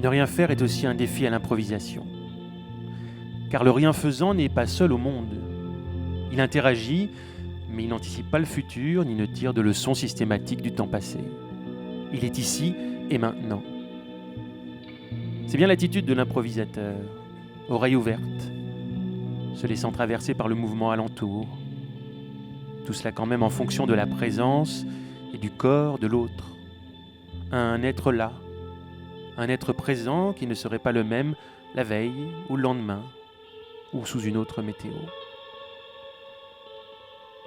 Ne rien faire est aussi un défi à l'improvisation. Car le rien faisant n'est pas seul au monde. Il interagit, mais il n'anticipe pas le futur ni ne tire de leçons systématiques du temps passé. Il est ici et maintenant. C'est bien l'attitude de l'improvisateur, oreille ouverte, se laissant traverser par le mouvement alentour. Tout cela quand même en fonction de la présence et du corps de l'autre. Un être là, un être présent qui ne serait pas le même la veille ou le lendemain, ou sous une autre météo.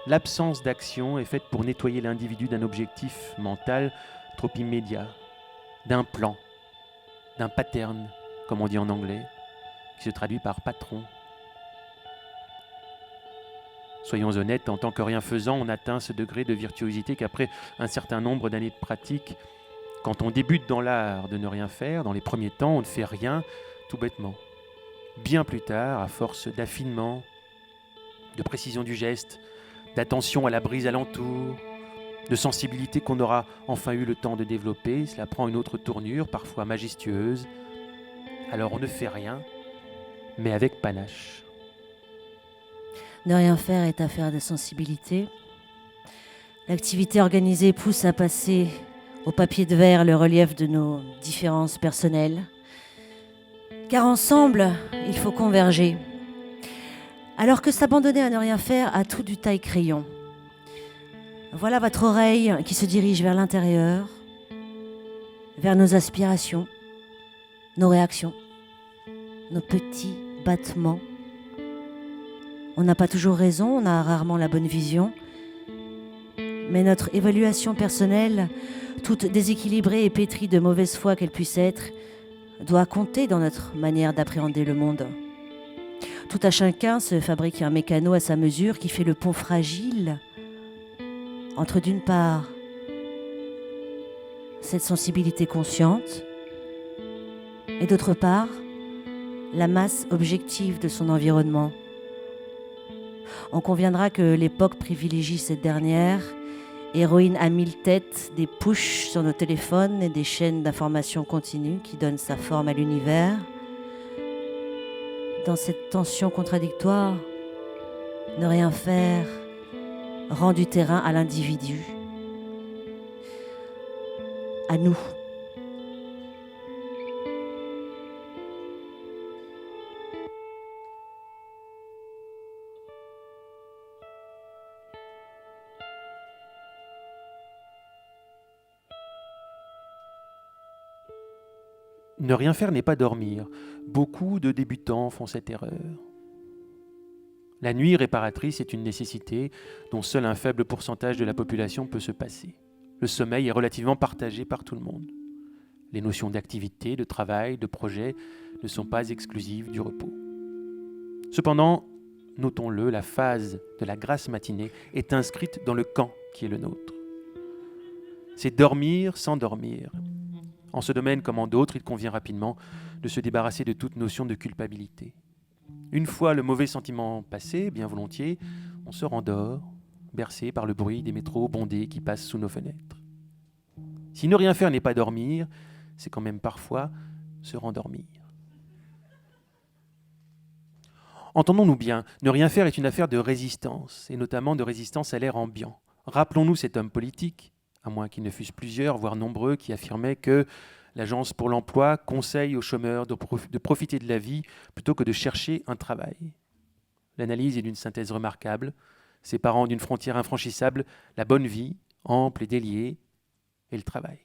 L'absence d'action est faite pour nettoyer l'individu d'un objectif mental trop immédiat, d'un plan, d'un pattern, comme on dit en anglais, qui se traduit par patron. Soyons honnêtes, en tant que rien faisant, on atteint ce degré de virtuosité qu'après un certain nombre d'années de pratique, quand on débute dans l'art de ne rien faire, dans les premiers temps, on ne fait rien tout bêtement. Bien plus tard, à force d'affinement, de précision du geste, d'attention à la brise alentour, de sensibilité qu'on aura enfin eu le temps de développer, cela prend une autre tournure, parfois majestueuse. Alors on ne fait rien, mais avec panache. Ne rien faire est affaire de sensibilité. L'activité organisée pousse à passer au papier de verre le relief de nos différences personnelles. Car ensemble, il faut converger. Alors que s'abandonner à ne rien faire a tout du taille-crayon. Voilà votre oreille qui se dirige vers l'intérieur, vers nos aspirations, nos réactions, nos petits battements. On n'a pas toujours raison, on a rarement la bonne vision. Mais notre évaluation personnelle, toute déséquilibrée et pétrie de mauvaise foi qu'elle puisse être, doit compter dans notre manière d'appréhender le monde. Tout à chacun se fabrique un mécano à sa mesure qui fait le pont fragile entre d'une part cette sensibilité consciente et d'autre part la masse objective de son environnement. On conviendra que l'époque privilégie cette dernière, héroïne à 1000 têtes, des pushs sur nos téléphones et des chaînes d'information continues qui donnent sa forme à l'univers. Dans cette tension contradictoire, ne rien faire rend du terrain à l'individu, à nous. Ne rien faire n'est pas dormir. Beaucoup de débutants font cette erreur. La nuit réparatrice est une nécessité dont seul un faible pourcentage de la population peut se passer. Le sommeil est relativement partagé par tout le monde. Les notions d'activité, de travail, de projet ne sont pas exclusives du repos. Cependant, notons-le, la phase de la grasse matinée est inscrite dans le camp qui est le nôtre. C'est dormir sans dormir. En ce domaine comme en d'autres, il convient rapidement de se débarrasser de toute notion de culpabilité. Une fois le mauvais sentiment passé, bien volontiers, on se rendort, bercé par le bruit des métros bondés qui passent sous nos fenêtres. Si ne rien faire n'est pas dormir, c'est quand même parfois se rendormir. Entendons-nous bien, ne rien faire est une affaire de résistance, et notamment de résistance à l'air ambiant. Rappelons-nous cet homme politique, à moins qu'ils ne fussent plusieurs, voire nombreux, qui affirmaient que l'Agence pour l'emploi conseille aux chômeurs de profiter de la vie plutôt que de chercher un travail. L'analyse est d'une synthèse remarquable, séparant d'une frontière infranchissable la bonne vie, ample et déliée, et le travail.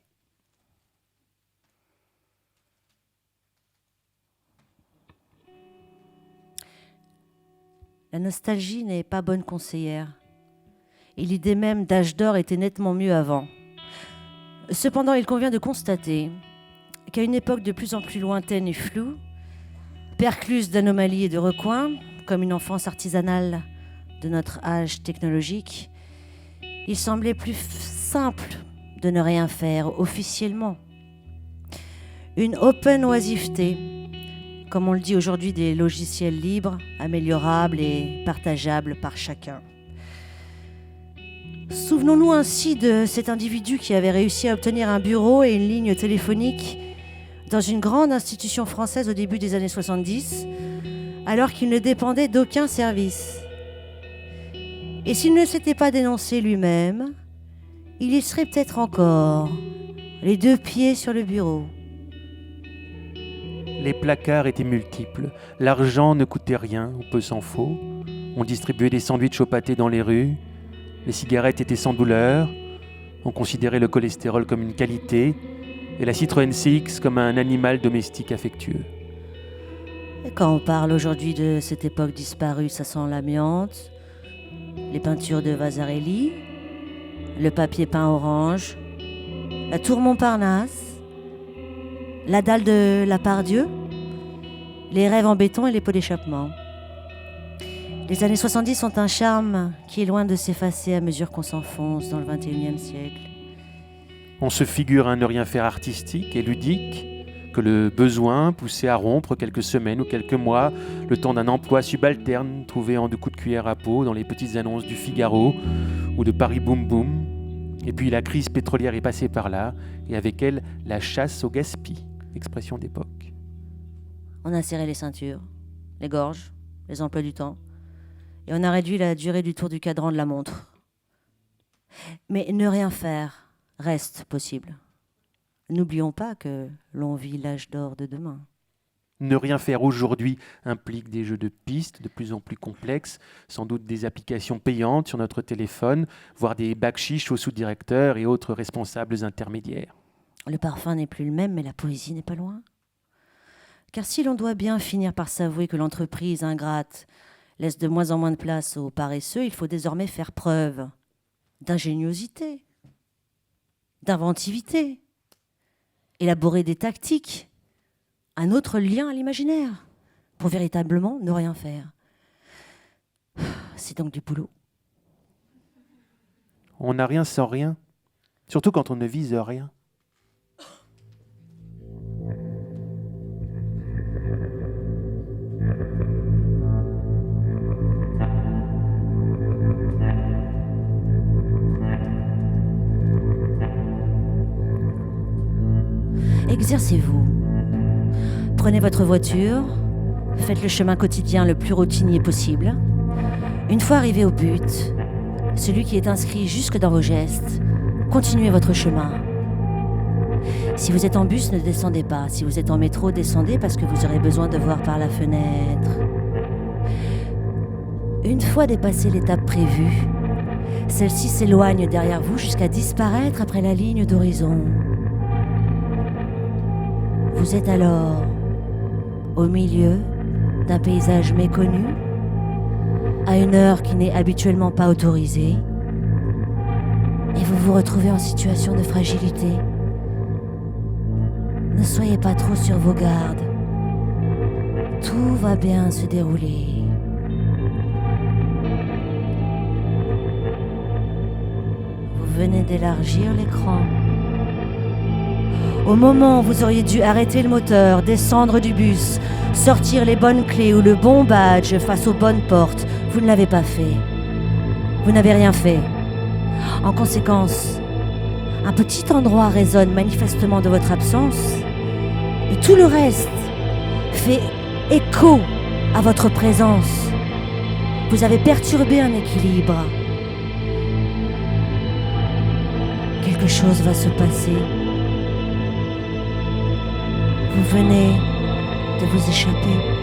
La nostalgie n'est pas bonne conseillère. Et l'idée même d'âge d'or était nettement mieux avant. Cependant, il convient de constater qu'à une époque de plus en plus lointaine et floue, percluse d'anomalies et de recoins, comme une enfance artisanale de notre âge technologique, il semblait plus simple de ne rien faire officiellement. Une open oisiveté, comme on le dit aujourd'hui, des logiciels libres, améliorables et partageables par chacun. Souvenons-nous ainsi de cet individu qui avait réussi à obtenir un bureau et une ligne téléphonique dans une grande institution française au début des années 70, alors qu'il ne dépendait d'aucun service. Et s'il ne s'était pas dénoncé lui-même, il y serait peut-être encore, les deux pieds sur le bureau. Les placards étaient multiples. L'argent ne coûtait rien, ou peu s'en faut. On distribuait des sandwichs au pâté dans les rues. Les cigarettes étaient sans douleur. On considérait le cholestérol comme une qualité et la Citroën CX comme un animal domestique affectueux. Et quand on parle aujourd'hui de cette époque disparue, ça sent l'amiante, les peintures de Vasarely, le papier peint orange, la tour Montparnasse, la dalle de la Pardieu, les rêves en béton et les pots d'échappement. Les années 70 ont un charme qui est loin de s'effacer à mesure qu'on s'enfonce dans le 21e siècle. On se figure un ne rien faire artistique et ludique que le besoin poussait à rompre quelques semaines ou quelques mois, le temps d'un emploi subalterne trouvé en 2 coups de cuillère à peau dans les petites annonces du Figaro ou de Paris Boom Boom. Et puis la crise pétrolière est passée par là, et avec elle la chasse au gaspille, expression d'époque. On a serré les ceintures, les gorges, les emplois du temps, et on a réduit la durée du tour du cadran de la montre. Mais ne rien faire reste possible. N'oublions pas que l'on vit l'âge d'or de demain. Ne rien faire aujourd'hui implique des jeux de pistes de plus en plus complexes, sans doute des applications payantes sur notre téléphone, voire des bacs-chiches aux sous-directeurs et autres responsables intermédiaires. Le parfum n'est plus le même, mais la poésie n'est pas loin. Car si l'on doit bien finir par s'avouer que l'entreprise ingrate laisse de moins en moins de place aux paresseux, il faut désormais faire preuve d'ingéniosité, d'inventivité, élaborer des tactiques, un autre lien à l'imaginaire, pour véritablement ne rien faire. C'est donc du boulot. On n'a rien sans rien, surtout quand on ne vise rien. Exercez-vous. Prenez votre voiture, faites le chemin quotidien le plus routinier possible. Une fois arrivé au but, celui qui est inscrit jusque dans vos gestes, continuez votre chemin. Si vous êtes en bus, ne descendez pas. Si vous êtes en métro, descendez parce que vous aurez besoin de voir par la fenêtre. Une fois dépassé l'étape prévue, celle-ci s'éloigne derrière vous jusqu'à disparaître après la ligne d'horizon. Vous êtes alors au milieu d'un paysage méconnu, à une heure qui n'est habituellement pas autorisée, et vous vous retrouvez en situation de fragilité. Ne soyez pas trop sur vos gardes. Tout va bien se dérouler. Vous venez d'élargir l'écran. Au moment où vous auriez dû arrêter le moteur, descendre du bus, sortir les bonnes clés ou le bon badge face aux bonnes portes, vous ne l'avez pas fait. Vous n'avez rien fait. En conséquence, un petit endroit résonne manifestement de votre absence et tout le reste fait écho à votre présence. Vous avez perturbé un équilibre. Quelque chose va se passer. Vous venez de vous échapper.